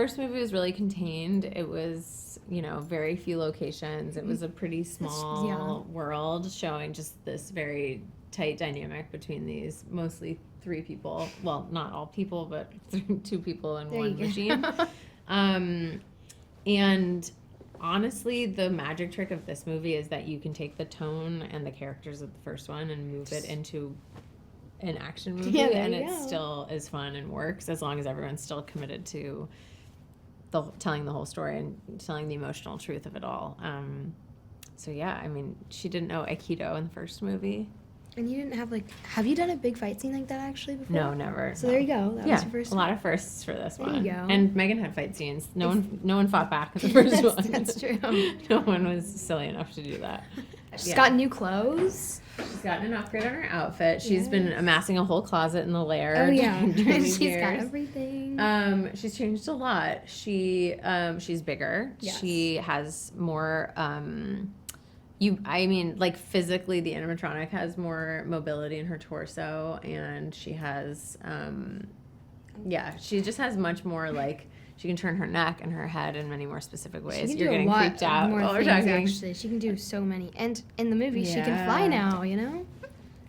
first movie was really contained. It was, very few locations. It was a pretty small world showing just this very tight dynamic between these mostly 3 people. Well, not all people, but 2 people and one machine. And honestly, the magic trick of this movie is that you can take the tone and the characters of the first one and move it into an action movie, and it still is fun and works as long as everyone's still committed to telling the whole story and telling the emotional truth of it all. So yeah, I mean, she didn't know Aikido in the first movie. And you didn't have you done a big fight scene like that actually before? No, never. So there you go. That was your first a lot of firsts for this one. There you go. And M3GAN had fight scenes. No one fought back at the first one. That's true. No one was silly enough to do that. She's got new clothes. She's gotten an upgrade on her outfit. She's been amassing a whole closet in the lair. Oh yeah, she's years. got everything. She's changed a lot. She's bigger. Yes. She has more. Physically, the animatronic has more mobility in her torso, and she has, she just has much more, she can turn her neck and her head in many more specific ways. You're getting creeped out while we're talking. Actually, she can do so many. And in the movie, she can fly now,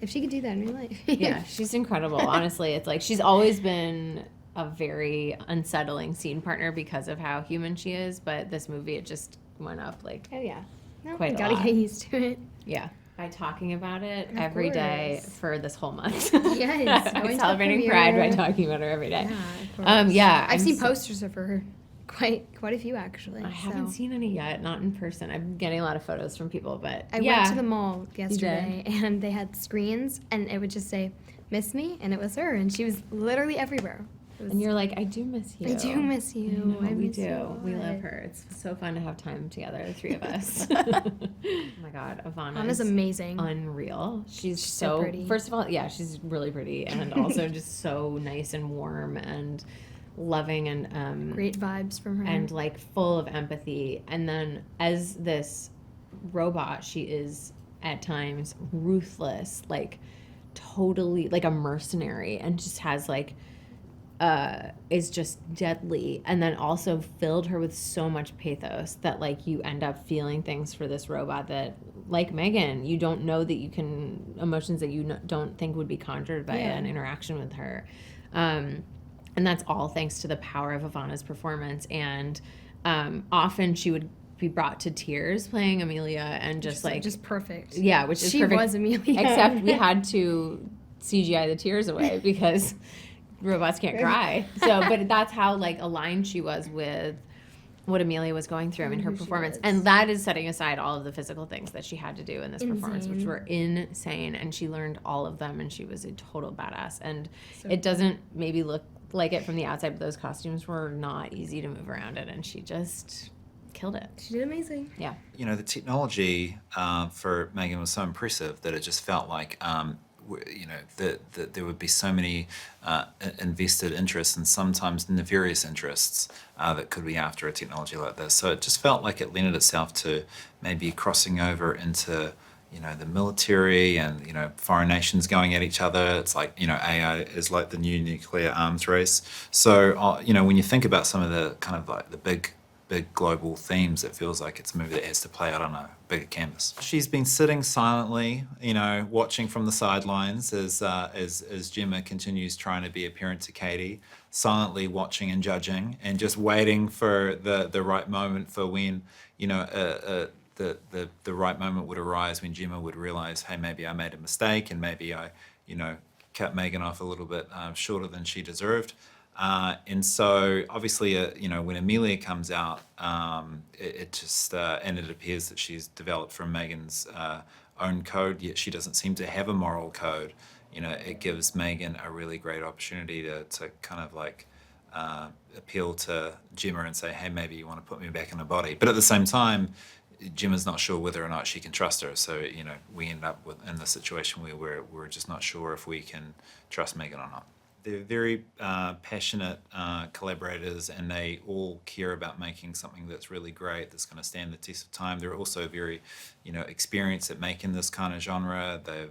If she could do that in real life. Yeah, she's incredible. Honestly, it's like she's always been a very unsettling scene partner because of how human she is, but this movie, it just went up, oh, yeah. No, quite a gotta lot. get used to it. Yeah. By talking about it every day for this whole month. Yes. Celebrating Pride by talking about her every day. Yeah, of course. I've seen posters of her. Quite a few, actually. I haven't seen any yet, not in person. I'm getting a lot of photos from people, but I went to the mall yesterday, and they had screens, and it would just say, "Miss me?" And it was her, and she was literally everywhere. And you're like, I do miss you. I do miss you. I know, we do. We love her. It's so fun to have time together, the 3 of us. Oh my God, Ivana's amazing. Unreal. She's so pretty. First of all, she's really pretty, and also just so nice and warm and loving and great vibes from her. And full of empathy. And then as this robot, she is at times ruthless, totally a mercenary, and just has is just deadly, and then also filled her with so much pathos that you end up feeling things for this robot that, like M3GAN, you don't know that you can, emotions that you don't think would be conjured by an interaction with her. And that's all thanks to the power of Ivana's performance. And often she would be brought to tears playing Amelia, and just perfect. Yeah, which is she perfect. She was Amelia. Except we had to CGI the tears away because robots can't cry. So, but that's how aligned she was with what Amelia was going through. I mean, her performance, and that is setting aside all of the physical things that she had to do in this performance, which were insane. And she learned all of them, and she was a total badass. And it doesn't maybe look like it from the outside, but those costumes were not easy to move around in, and she just killed it. She did amazing. Yeah. The technology for M3GAN was so impressive that it just felt like that there would be so many invested interests and sometimes nefarious interests that could be after a technology like this. So it just felt like it lended itself to maybe crossing over into the military and foreign nations going at each other. It's like AI is like the new nuclear arms race. So when you think about some of the kind of the big global themes, it feels like it's a movie that has to play out on a bigger canvas. She's been sitting silently, watching from the sidelines as Gemma continues trying to be a parent to Cady, silently watching and judging, and just waiting for the right moment for when the right moment would arise when Gemma would realize, hey, maybe I made a mistake, and maybe I cut M3GAN off a little bit shorter than she deserved. And so obviously, when Amelia comes out, it just, and it appears that she's developed from M3GAN's own code, yet she doesn't seem to have a moral code. It gives M3GAN a really great opportunity to kind of appeal to Gemma and say, hey, maybe you want to put me back in a body. But at the same time, Gemma's not sure whether or not she can trust her. So, we end up in the situation where we're just not sure if we can trust M3GAN or not. They're very passionate collaborators, and they all care about making something that's really great, that's going to stand the test of time. They're also very, experienced at making this kind of genre. They've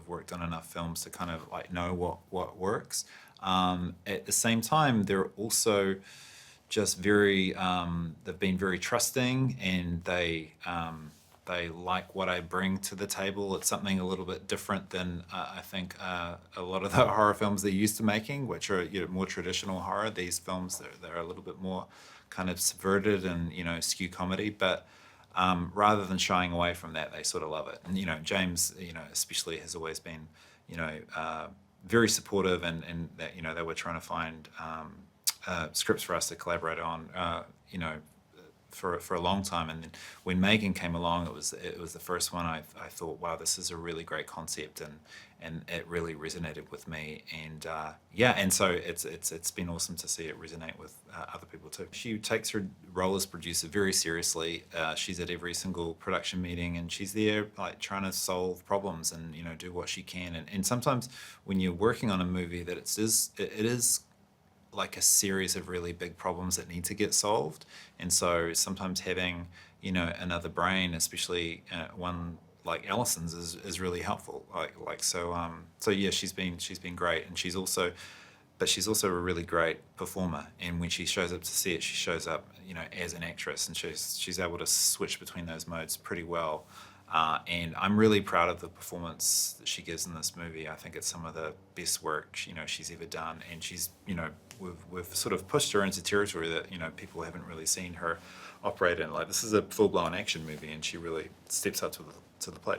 worked on enough films to kind of know what works. At the same time, they're also just very, they've been very trusting, and they like what I bring to the table. It's something a little bit different than I think a lot of the horror films they're used to making, which are more traditional horror. These films, they're a little bit more kind of subverted and skew comedy, but rather than shying away from that, they sort of love it. And James, especially has always been, very supportive, and that they were trying to find scripts for us to collaborate on, for a long time. And then when M3GAN came along, it was the first one I thought, wow, this is a really great concept, and it really resonated with me. And and so it's been awesome to see it resonate with other people too. She takes her role as producer very seriously. She's at every single production meeting, and she's there like trying to solve problems and do what she can. And sometimes when you're working on a movie that it is like a series of really big problems that need to get solved, and so sometimes having another brain, especially one like Allison's, is really helpful. So yeah, she's been great, and she's also a really great performer. And when she shows up to see it, she shows up as an actress, and she's able to switch between those modes pretty well. And I'm really proud of the performance that she gives in this movie. I think it's some of the best work she's ever done, and she's we've sort of pushed her into territory that people haven't really seen her operate in. Like, this is a full-blown action movie, and she really steps up to the plate.